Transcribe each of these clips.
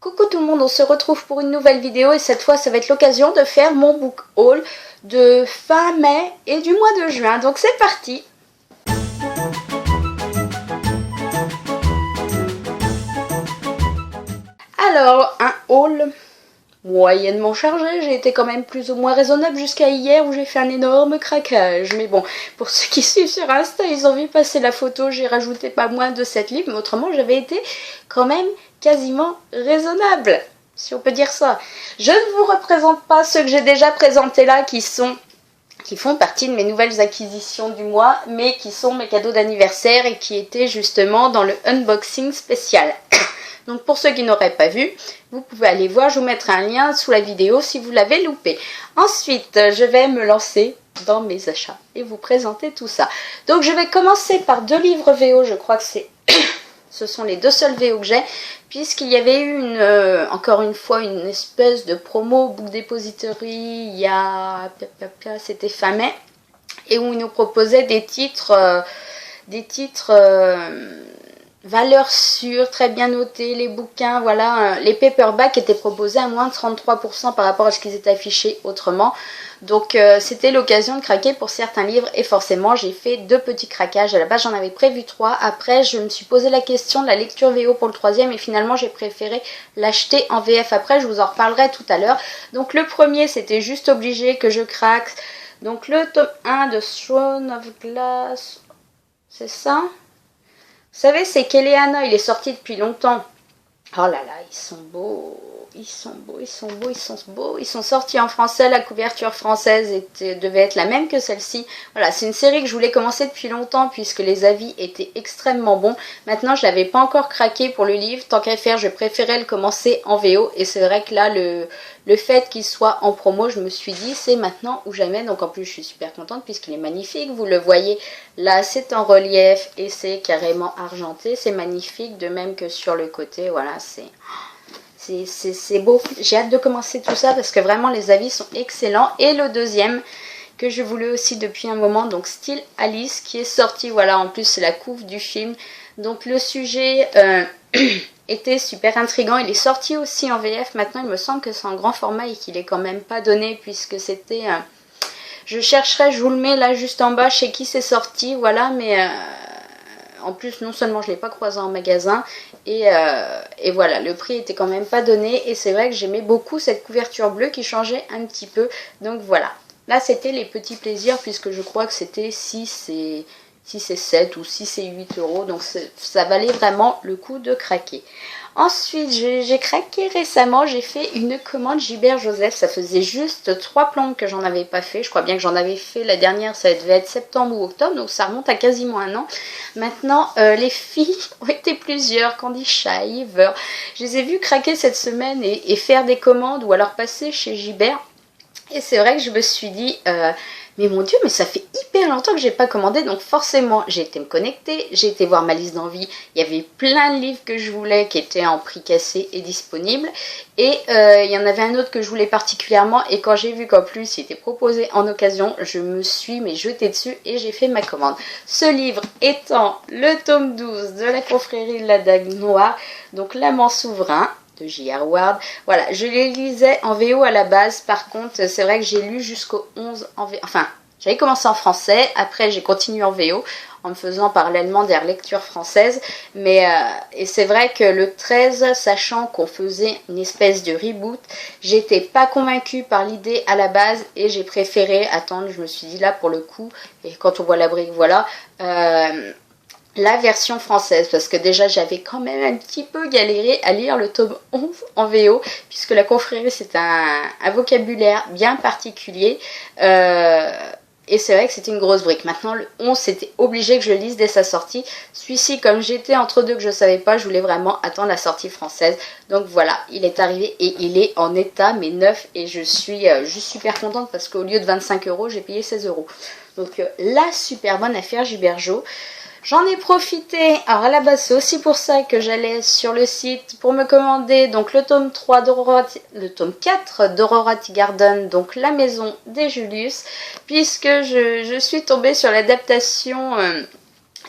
Coucou tout le monde, on se retrouve pour une nouvelle vidéo et cette fois ça va être l'occasion de faire mon book haul de fin mai et du mois de juin. Donc c'est parti! Alors, un haul moyennement chargé, j'ai été quand même plus ou moins raisonnable jusqu'à hier où j'ai fait un énorme craquage. Mais bon, pour ceux qui suivent sur Insta, ils ont vu passer la photo, j'ai rajouté pas moins de 7 livres, mais autrement j'avais été quand même quasiment raisonnable, si on peut dire ça. Je ne vous représente pas ceux que j'ai déjà présentés là qui font partie de mes nouvelles acquisitions du mois, mais qui sont mes cadeaux d'anniversaire et qui étaient justement dans le unboxing spécial. Donc pour ceux qui n'auraient pas vu, vous pouvez aller voir, je vous mettrai un lien sous la vidéo si vous l'avez loupé. Ensuite, je vais me lancer dans mes achats et vous présenter tout ça. Donc je vais commencer par 2 livres VO, je crois que ce sont les 2 seuls VO que j'ai, puisqu'il y avait eu encore une fois une espèce de promo Book Depository il y a, c'était fin mai, et où ils nous proposaient des titres valeurs sûres, très bien notés, les bouquins, voilà, les paperbacks étaient proposés à moins de 33% par rapport à ce qu'ils étaient affichés autrement. Donc c'était l'occasion de craquer pour certains livres et forcément j'ai fait 2 petits craquages. À la base j'en avais prévu 3, après je me suis posé la question de la lecture VO pour le 3e et finalement j'ai préféré l'acheter en VF. Après je vous en reparlerai tout à l'heure. Donc le premier c'était juste obligé que je craque. Donc le tome 1 de Throne of Glass, c'est ça? Vous savez, c'est qu'Eleana, il est sorti depuis longtemps. Oh là là, ils sont beaux, ils sont beaux, ils sont beaux, ils sont beaux. Ils sont sortis en français, la couverture française devait être la même que celle-ci. Voilà, c'est une série que je voulais commencer depuis longtemps puisque les avis étaient extrêmement bons. Maintenant, je l'avais pas encore craqué pour le livre. Tant qu'à faire, je préférais le commencer en VO. Et c'est vrai que là, le fait qu'il soit en promo, je me suis dit, c'est maintenant ou jamais. Donc en plus, je suis super contente puisqu'il est magnifique. Vous le voyez, là, c'est en relief et c'est carrément argenté. C'est magnifique, de même que sur le côté. Voilà, c'est beau. J'ai hâte de commencer tout ça parce que vraiment, les avis sont excellents. Et le deuxième, que je voulais aussi depuis un moment, donc Still Alice, qui est sorti. Voilà, en plus, c'est la couve du film. Donc le sujet... était super intriguant, il est sorti aussi en VF, maintenant il me semble que c'est en grand format et qu'il est quand même pas donné puisque c'était, je chercherai, je vous le mets là juste en bas chez qui c'est sorti, voilà, mais en plus non seulement je l'ai pas croisé en magasin et voilà, le prix était quand même pas donné et c'est vrai que j'aimais beaucoup cette couverture bleue qui changeait un petit peu, donc voilà, là c'était les petits plaisirs puisque je crois que c'était 6 et 7 ou 6 et 8 euros, donc ça valait vraiment le coup de craquer. Ensuite, j'ai craqué récemment, j'ai fait une commande Gilbert Joseph, ça faisait juste 3 plombes que j'en avais pas fait, je crois bien que j'en avais fait la dernière, ça devait être septembre ou octobre, donc ça remonte à quasiment un an. Maintenant, les filles ont été plusieurs, Candy Shy, Ever, je les ai vues craquer cette semaine et faire des commandes ou alors passer chez Gilbert, et c'est vrai que je me suis dit... mais mon Dieu, mais ça fait hyper longtemps que j'ai pas commandé, donc forcément j'ai été me connecter, j'ai été voir ma liste d'envie, il y avait plein de livres que je voulais qui étaient en prix cassé et disponibles, et il y en avait un autre que je voulais particulièrement, et quand j'ai vu qu'en plus il était proposé en occasion, je me suis jetée dessus et j'ai fait ma commande. Ce livre étant le tome 12 de la confrérie de la Dague Noire, donc L'Amant Souverain, de J.R. Ward. Voilà, je les lisais en VO à la base, par contre, c'est vrai que j'ai lu jusqu'au 11 en VO, enfin, j'avais commencé en français, après j'ai continué en VO, en me faisant parallèlement des relectures françaises, mais, et c'est vrai que le 13, sachant qu'on faisait une espèce de reboot, j'étais pas convaincue par l'idée à la base, et j'ai préféré attendre, je me suis dit là pour le coup, et quand on voit la brique, voilà, la version française, parce que déjà j'avais quand même un petit peu galéré à lire le tome 11 en VO, puisque la confrérie c'est un vocabulaire bien particulier, et c'est vrai que c'était une grosse brique. Maintenant le 11 c'était obligé que je lise dès sa sortie, celui-ci comme j'étais entre deux que je savais pas, je voulais vraiment attendre la sortie française, donc voilà, il est arrivé et il est en état mais neuf, et je suis juste super contente parce qu'au lieu de 25 euros j'ai payé 16 euros, donc la super bonne affaire Gilbert Jo. J'en ai profité, alors à la base c'est aussi pour ça que j'allais sur le site pour me commander donc le tome 4 d'Aurora Teagarden, donc La Maison des Julius, puisque je suis tombée sur l'adaptation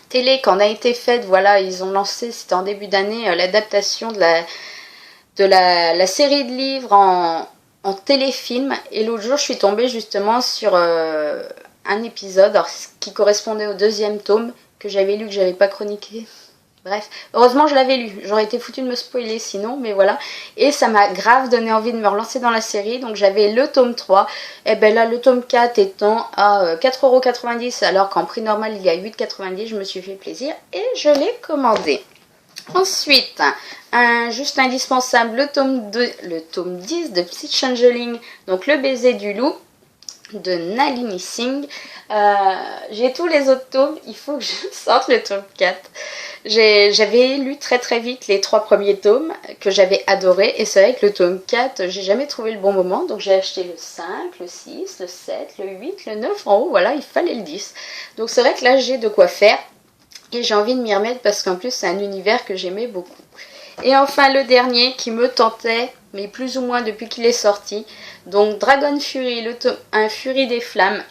télé qu'on a été faite, voilà, ils ont lancé, c'était en début d'année, l'adaptation de de la série de livres en téléfilm. Et l'autre jour, je suis tombée justement sur un épisode qui correspondait au 2e tome que j'avais lu, que j'avais pas chroniqué. Bref, heureusement je l'avais lu, j'aurais été foutue de me spoiler sinon, mais voilà. Et ça m'a grave donné envie de me relancer dans la série, donc j'avais le tome 3, et ben là le tome 4 étant à 4,90€ alors qu'en prix normal il y a 8,90€, je me suis fait plaisir et je l'ai commandé. Ensuite, juste indispensable, le tome 10 de Psy Changeling, donc le baiser du loup de Nalini Singh. J'ai tous les autres tomes, il faut que je sorte le tome 4. J'avais lu très très vite les 3 premiers tomes que j'avais adoré et c'est vrai que le tome 4 j'ai jamais trouvé le bon moment, donc j'ai acheté le 5, le 6, le 7, le 8, le 9 en haut, voilà, il fallait le 10. Donc c'est vrai que là j'ai de quoi faire et j'ai envie de m'y remettre parce qu'en plus c'est un univers que j'aimais beaucoup. Et enfin le dernier qui me tentait, mais plus ou moins depuis qu'il est sorti, donc Dragon Fury, un Fury des Flammes,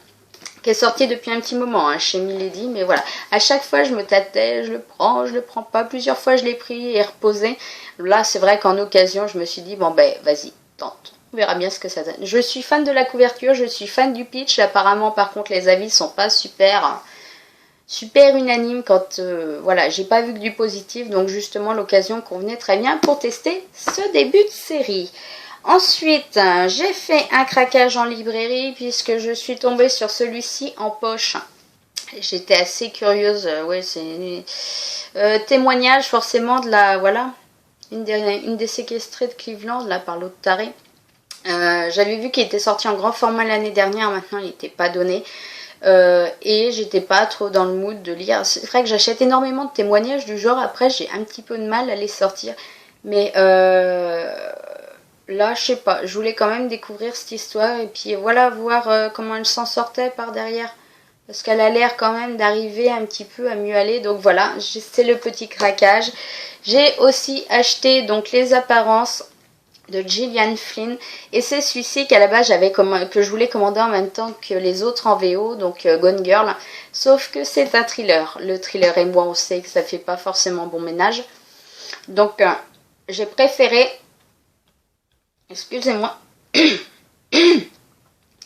qui est sorti depuis un petit moment chez Milady, mais voilà, à chaque fois je me tâtais, je le prends pas, plusieurs fois je l'ai pris et reposé. Là c'est vrai qu'en occasion je me suis dit bon ben vas-y, tente, on verra bien ce que ça donne. Je suis fan de la couverture, je suis fan du pitch, apparemment par contre les avis sont pas super unanimes quand voilà, j'ai pas vu que du positif, donc justement l'occasion convenait très bien pour tester ce début de série. Ensuite, j'ai fait un craquage en librairie puisque je suis tombée sur celui-ci en poche. J'étais assez curieuse, ouais, c'est témoignage forcément de la, voilà, une des séquestrées de Cleveland, là, par l'autre taré. J'avais vu qu'il était sorti en grand format l'année dernière, maintenant il n'était pas donné. Et j'étais pas trop dans le mood de lire. C'est vrai que j'achète énormément de témoignages du genre, après j'ai un petit peu de mal à les sortir. Mais là, je sais pas, je voulais quand même découvrir cette histoire et puis voilà, voir comment elle s'en sortait par derrière. Parce qu'elle a l'air quand même d'arriver un petit peu à mieux aller. Donc voilà, c'est le petit craquage. J'ai aussi acheté donc Les Apparences de Gillian Flynn. Et c'est celui-ci qu'à la base que je voulais commander en même temps que les autres en VO, donc Gone Girl. Sauf que c'est un thriller. Le thriller et moi, on sait que ça fait pas forcément bon ménage. Donc j'ai préféré... Excusez-moi.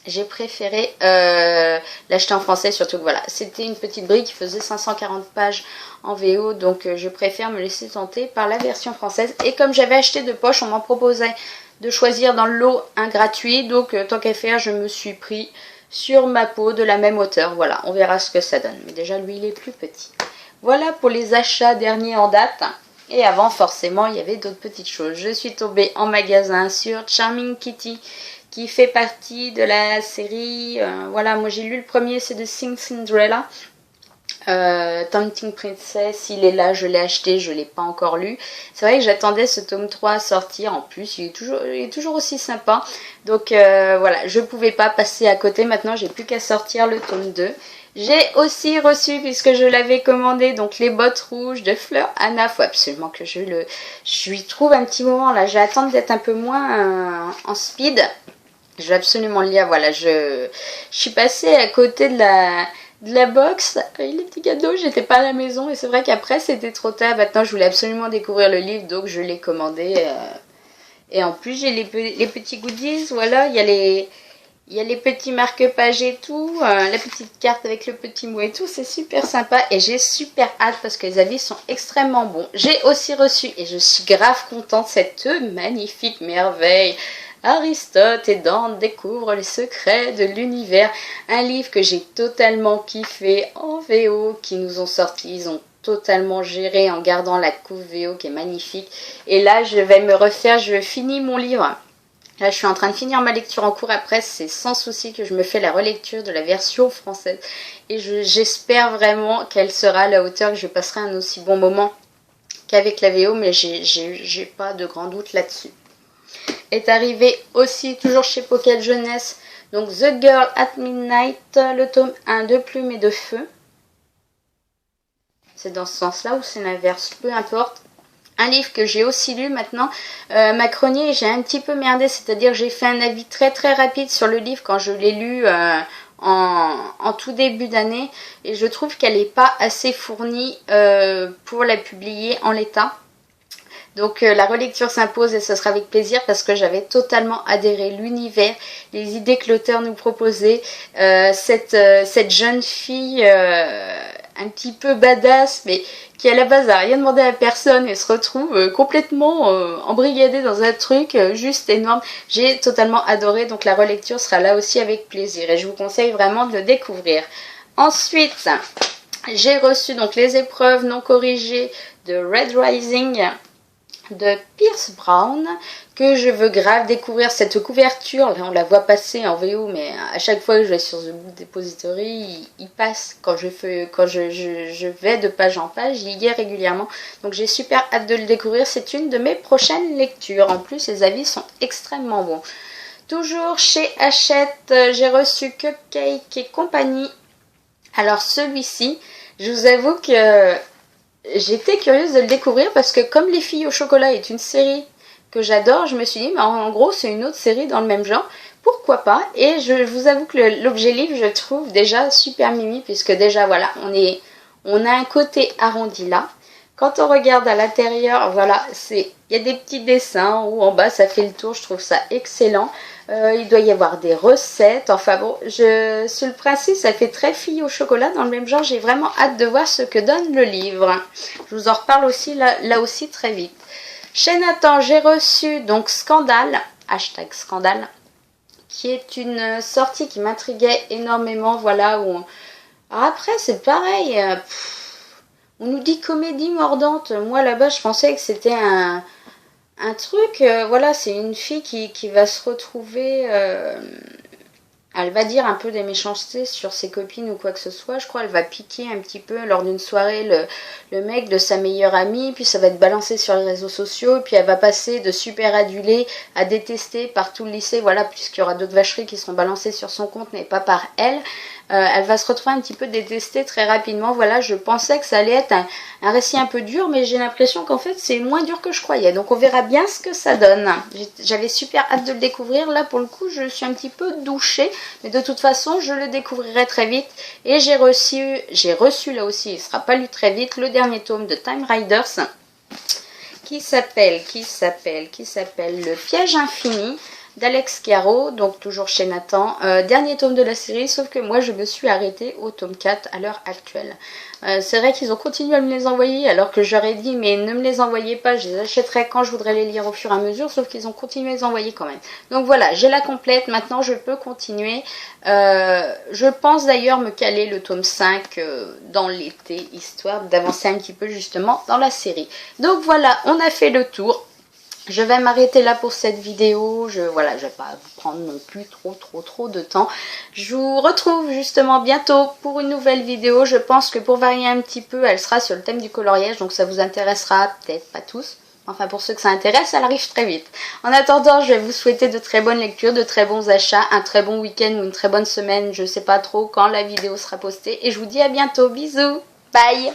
J'ai préféré l'acheter en français, surtout que voilà, c'était une petite brique qui faisait 540 pages en VO, donc je préfère me laisser tenter par la version française. Et comme j'avais acheté de poche, on m'en proposait de choisir dans le lot un gratuit, donc tant qu'à faire, je me suis pris sur ma peau de la même hauteur. Voilà, on verra ce que ça donne. Mais déjà, lui, il est plus petit. Voilà pour les achats derniers en date. Et avant, forcément, il y avait d'autres petites choses. Je suis tombée en magasin sur Charming Kitty, qui fait partie de la série. Voilà, moi j'ai lu le premier, c'est de Sing Cinderella. Tempting Princess, il est là, je l'ai acheté, je l'ai pas encore lu. C'est vrai que j'attendais ce tome 3 à sortir. En plus, il est toujours aussi sympa. Donc voilà, je pouvais pas passer à côté. Maintenant, j'ai plus qu'à sortir le tome 2. J'ai aussi reçu, puisque je l'avais commandé, donc les bottes rouges de Fleur Anna. Faut absolument que je lui trouve un petit moment là. J'ai attendre d'être un peu moins en speed. Je vais absolument le lire. Voilà, je suis passée à côté de la box avec les petits cadeaux. J'étais pas à la maison et c'est vrai qu'après c'était trop tard. Maintenant, je voulais absolument découvrir le livre, donc je l'ai commandé. Et en plus, j'ai les petits goodies. Voilà, il y a les petits marque-pages et tout, la petite carte avec le petit mot et tout, c'est super sympa et j'ai super hâte parce que les avis sont extrêmement bons. J'ai aussi reçu, et je suis grave contente, cette magnifique merveille. Aristote et Dante découvrent les secrets de l'univers, un livre que j'ai totalement kiffé en VO, qui nous ont sorti, ils ont totalement géré en gardant la couve VO qui est magnifique. Et là, je finis mon livre. Là, je suis en train de finir ma lecture en cours. Après, c'est sans souci que je me fais la relecture de la version française. Et j'espère vraiment qu'elle sera à la hauteur, que je passerai un aussi bon moment qu'avec la VO, mais j'ai pas de grand doute là-dessus. Est arrivé aussi, toujours chez Pocket Jeunesse, donc The Girl at Midnight, le tome 1 de Plume et de Feu. C'est dans ce sens-là ou c'est l'inverse, peu importe. Un livre que j'ai aussi lu maintenant, Macronier, j'ai un petit peu merdé, c'est-à-dire que j'ai fait un avis très très rapide sur le livre quand je l'ai lu en tout début d'année, et je trouve qu'elle n'est pas assez fournie pour la publier en l'état. Donc la relecture s'impose et ce sera avec plaisir parce que j'avais totalement adhéré l'univers, les idées que l'auteur nous proposait, cette jeune fille un petit peu badass mais qui à la base a rien demandé à personne et se retrouve complètement embrigadée dans un truc juste énorme. J'ai totalement adoré, donc la relecture sera là aussi avec plaisir et je vous conseille vraiment de le découvrir. Ensuite, j'ai reçu donc les épreuves non corrigées de Red Rising de Pierce Brown, que je veux grave découvrir. Cette couverture, là on la voit passer en VO, mais à chaque fois que je vais sur The Book Depository, il passe quand je vais de page en page, il y est régulièrement. Donc j'ai super hâte de le découvrir, c'est une de mes prochaines lectures. En plus, les avis sont extrêmement bons. Toujours chez Hachette, j'ai reçu Cupcake et compagnie. Alors celui-ci, je vous avoue que j'étais curieuse de le découvrir parce que comme Les Filles au chocolat est une série que j'adore, je me suis dit, mais en gros c'est une autre série dans le même genre, pourquoi pas? Et je vous avoue que l'objet livre, je trouve déjà super mimi, puisque déjà voilà, on a un côté arrondi là. Quand on regarde à l'intérieur, voilà, il y a des petits dessins ou en bas ça fait le tour, je trouve ça excellent. Il doit y avoir des recettes, enfin bon, sur le principe ça fait très fille au chocolat dans le même genre, j'ai vraiment hâte de voir ce que donne le livre. Je vous en reparle aussi là aussi très vite. Chez Nathan, j'ai reçu donc Scandale, hashtag Scandale, qui est une sortie qui m'intriguait énormément, voilà, où après c'est pareil, on nous dit comédie mordante, moi là-bas je pensais que c'était un truc, voilà, c'est une fille qui va se retrouver, elle va dire un peu des méchancetés sur ses copines ou quoi que ce soit. Je crois elle va piquer un petit peu lors d'une soirée le mec de sa meilleure amie, puis ça va être balancé sur les réseaux sociaux, puis elle va passer de super adulée à détester par tout le lycée, voilà, puisqu'il y aura d'autres vacheries qui seront balancées sur son compte, mais pas par elle. Elle va se retrouver un petit peu détestée très rapidement. Voilà, je pensais que ça allait être un récit un peu dur, mais j'ai l'impression qu'en fait c'est moins dur que je croyais. Donc on verra bien ce que ça donne. J'avais super hâte de le découvrir. Là pour le coup je suis un petit peu douchée, mais de toute façon je le découvrirai très vite. Et j'ai reçu là aussi, il ne sera pas lu très vite, le dernier tome de Time Riders qui s'appelle Le Piège Infini d'Alex Caro, donc toujours chez Nathan. Dernier tome de la série, sauf que moi je me suis arrêtée au tome 4 à l'heure actuelle. C'est vrai qu'ils ont continué à me les envoyer alors que j'aurais dit mais ne me les envoyez pas, je les achèterai quand je voudrais les lire au fur et à mesure, sauf qu'ils ont continué à les envoyer quand même. Donc voilà, j'ai la complète, maintenant je peux continuer. Je pense d'ailleurs me caler le tome 5 dans l'été, histoire d'avancer un petit peu justement dans la série. Donc voilà, on a fait le tour. Je vais m'arrêter là pour cette vidéo, je vais pas vous prendre non plus trop de temps. Je vous retrouve justement bientôt pour une nouvelle vidéo. Je pense que pour varier un petit peu, elle sera sur le thème du coloriage, donc ça vous intéressera peut-être pas tous. Enfin pour ceux que ça intéresse, elle arrive très vite. En attendant, je vais vous souhaiter de très bonnes lectures, de très bons achats, un très bon week-end ou une très bonne semaine. Je sais pas trop quand la vidéo sera postée. Et je vous dis à bientôt, bisous, bye.